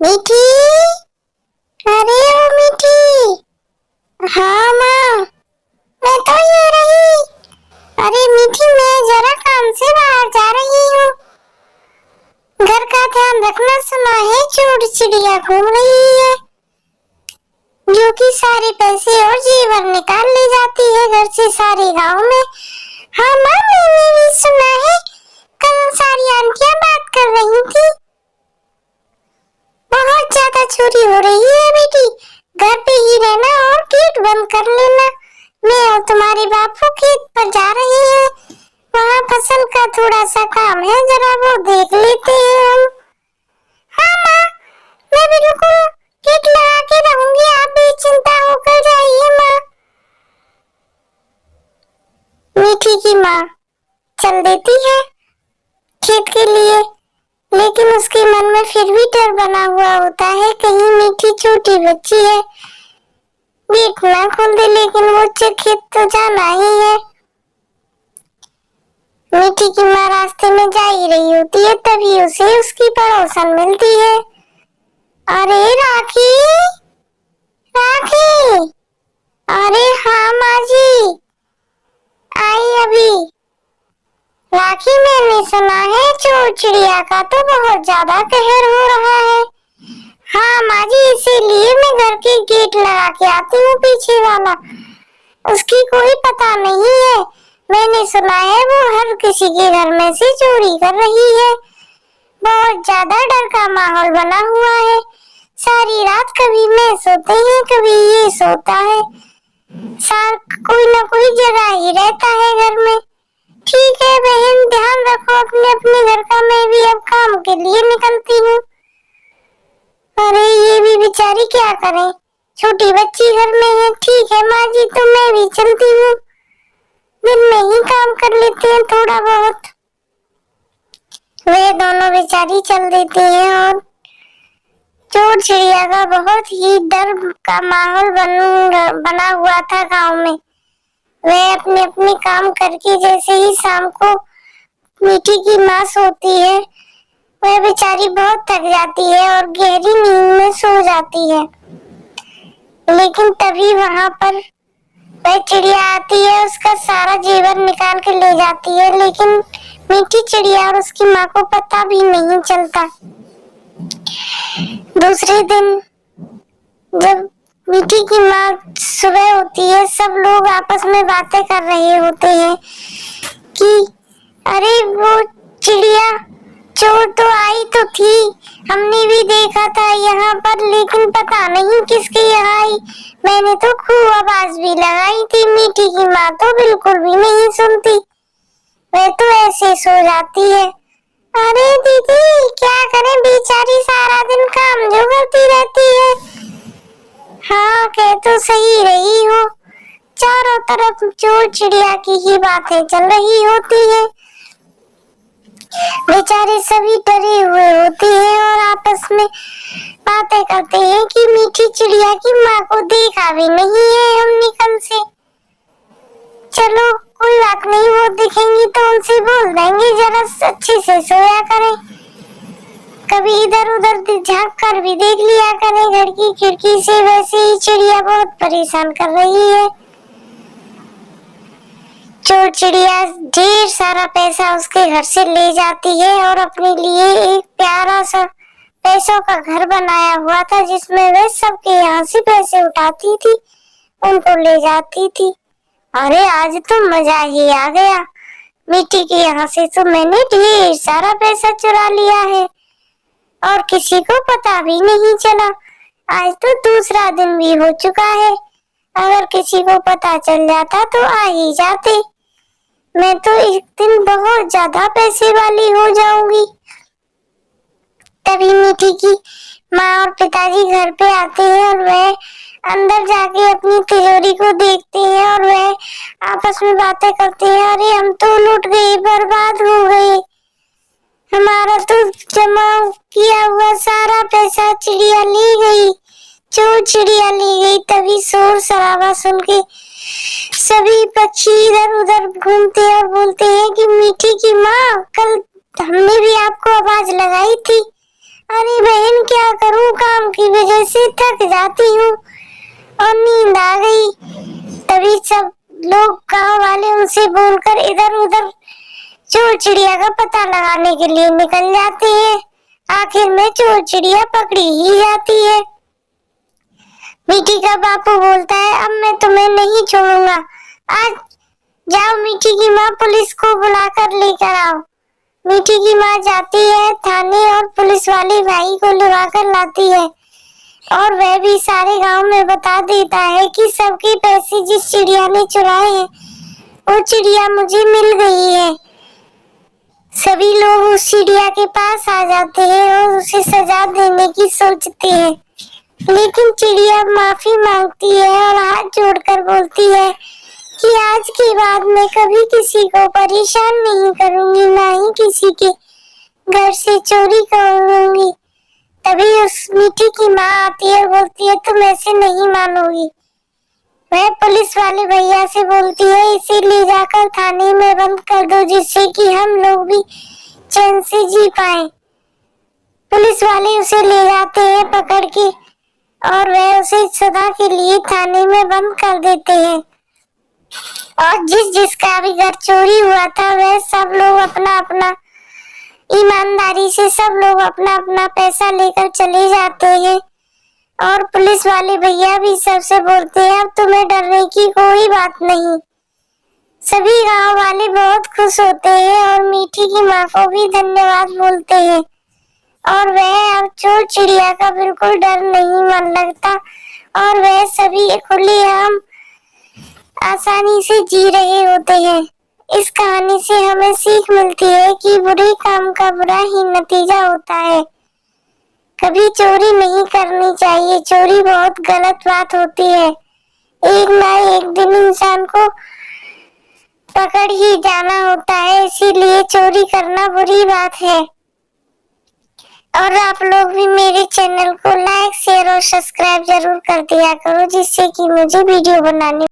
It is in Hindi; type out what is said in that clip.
मीठी। अरे ओ मीठी। हाँ माँ, मैं तो ये रही। अरे मीठी, मैं जरा काम से बाहर जा रही हूँ। घर का ध्यान रखना, सुना है चोर चिड़िया घूम रही है जो कि सारे पैसे और जेवर निकाल ले जाती है घर से सारे गांव में। हाँ माँ, मैंने भी सुना है। कल सारी आंटियां बात कर रही थी। बहुत ज्यादा चोरी हो रही है बेटी। घर पे ही रहना और गेट बंद कर लेना। मैं और तुम्हारे बापू खेत पर जा रहे हैं। वहाँ फसल का थोड़ा सा काम है, जरा वो देख लेते हैं हम। हाँ माँ, मैं बिल्कुल गेट लगा के रहूंगी। आप बेचिंता होकर जाइए माँ। मीठी की माँ चल देती है खेत के लिए, लेकिन उसके मन में फिर भी डर बना हुआ होता है, कहीं मीठी छोटी बच्ची है, गेट ना खोल दे। लेकिन वो खेत तो जाना ही है। मीठी की माँ रास्ते में जा ही रही होती है, तभी उसे उसकी पड़ोसन मिलती है। अरे राखी, राखी। अरे हाँ माँ जी, आई अभी। राखी, मैंने सुना है चोर चिड़िया का तो बहुत ज्यादा कहर हो रहा है। हाँ माँ जी, इसीलिए मैं घर के गेट लगा के आती हूँ पीछे वाला। उसकी कोई पता नहीं है। मैंने सुना है वो हर किसी के घर में से चोरी कर रही है। बहुत ज्यादा डर का माहौल बना हुआ है। सारी रात कभी मैं सोते हैं, कभी ये सोता है। कोई ना कोई जगह ही रहता है घर में। ठीक है बहन, ध्यान रखो अपने अपने घर का। मैं भी अब काम के लिए निकलती हूँ। अरे ये भी बेचारी क्या करे, छोटी बच्ची घर में है। ठीक है माँ जी, तो मैं भी चलती हूँ। दिन में ही काम कर लेते हैं थोड़ा बहुत। वे दोनों बेचारी चल देती हैं और चोर चिड़िया का बहुत ही डर का माहौल बना हुआ था गांव में। वे अपने अपने काम करके जैसे ही शाम को मीठी की माँ सोती है, वह बेचारी बहुत थक जाती है और गहरी नींद में सो जाती है। लेकिन तभी वहां पर वह चिड़िया आती है, उसका सारा जेवर निकाल के ले जाती है। लेकिन मीठी चिड़िया और उसकी माँ को पता भी नहीं चलता। दूसरे दिन जब मीठी की माँ सुबह होती है, सब लोग आपस में बातें कर रहे होते हैं कि अरे वो चिड़िया चोर तो आई तो थी, हमने भी देखा था यहाँ पर, लेकिन पता नहीं किसके यहाँ आई। मैंने तो खूब आवाज भी लगाई थी। मीठी की माँ तो बिल्कुल भी नहीं सुनती, वह तो ऐसे सो जाती है। अरे दीदी, क्या करें, बेचारी सारा दिन काम जो करती रहती है। हाँ, कह तो सही रही हो। चारों तरफ चोर चिड़िया की ही बातें चल रही होती है। बेचारे सभी डरे हुए होते हैं और आपस में बातें करते हैं कि मीठी चिड़िया की माँ को देखा भी नहीं है हमने कल से। चलो कोई बात नहीं, वो दिखेंगी तो उनसे बोल देंगे जरा अच्छे से सोया करें। कभी इधर उधर झांक कर भी देख लिया करें घर की खिड़की से। वैसे ही चिड़िया बहुत परेशान कर रही है। चोर चिड़िया ढेर सारा पैसा उसके घर से ले जाती है और अपने लिए एक प्यारा सा पैसों का घर बनाया हुआ था, जिसमें वह सबके यहाँ से पैसे उठाती थी, उनको ले जाती थी। अरे आज तो मजा ही आ गया। मीठी के यहाँ से तो मैंने ढेर सारा पैसा चुरा लिया है और किसी को पता भी नहीं चला। आज तो दूसरा दिन भी हो चुका है। अगर किसी को पता चल जाता तो आ ही जाते। मैं तो एक दिन बहुत ज्यादा पैसे वाली हो जाऊंगी। तभी मीठी की माँ और पिताजी घर पे आते हैं और वह अंदर जाके अपनी तिजोरी को देखते हैं और वह आपस में बातें करते हैं। अरे हम तो लूट गए, बर्बाद हो गए, हमारा तो जमा किया हुआ सारा पैसा चिड़िया ले गई, चोर चिड़िया ले गई। तभी शोर शराबा सुन के सभी पक्षी इधर उधर घूमते और बोलते हैं कि मीठी की माँ, कल हमने भी आपको आवाज लगाई थी अरे बहन क्या करूं, काम की वजह से थक जाती हूँ और नींद आ गई। तभी सब लोग गांव वाले उनसे बोलकर इधर उधर चोर चिड़िया का पता लगाने के लिए निकल जाते हैं। आखिर में चोर चिड़िया पकड़ी ही जाती है। मीठी का बापू बोलता है अब मैं तुम्हें नहीं छोड़ूंगा, आज जाओ मीठी की माँ पुलिस को बुलाकर लेकर आओ। मीठी की माँ जाती है थाने और पुलिस वाले भाई को लुभाकर लाती है और वह भी सारे गांव में बता देता है कि सबके पैसे जिस चिड़िया ने चुराए हैं वो चिड़िया मुझे मिल गई है। सभी लोग उस चिड़िया के पास आ जाते हैं और उसे सजा देने की सोचते हैं, लेकिन चिड़िया माफी मांगती है और हाथ जोड़कर बोलती है कि आज के बाद मैं कभी किसी को परेशान नहीं करूंगी, ना ही किसी के घर से चोरी करूंगी। तभी उस मीठी की माँ आती है और बोलती है तुम ऐसे नहीं मानोगी। वह पुलिस वाले भैया से बोलती है इसे ले जाकर थाने में बंद कर दो जिससे कि हम लोग भी चैन से जी पाए। पुलिस वाले उसे ले जाते हैं पकड़ के और वह उसे सदा के लिए थाने में बंद कर देते हैं। और जिसका भी घर चोरी हुआ था वह सब लोग अपना अपना ईमानदारी से सब लोग अपना अपना पैसा लेकर चले जाते हैं। और पुलिस वाले भैया भी सबसे बोलते हैं अब तुम्हें डरने की कोई बात नहीं। सभी गांव वाले बहुत खुश होते हैं और मीठी की माँ को भी धन्यवाद बोलते हैं और वह अब चोर चिड़िया का बिल्कुल डर नहीं मन लगता और वह सभी खुलेआम आसानी से जी रहे होते हैं। इस कहानी से हमें सीख मिलती है कि बुरे काम का बुरा ही नतीजा होता है। कभी चोरी नहीं करनी चाहिए, चोरी बहुत गलत बात होती है। एक ना एक दिन इंसान को पकड़ ही जाना होता है, इसीलिए चोरी करना बुरी बात है। और आप लोग भी मेरे चैनल को लाइक शेयर और सब्सक्राइब जरूर कर दिया करो जिससे कि मुझे वीडियो बनाने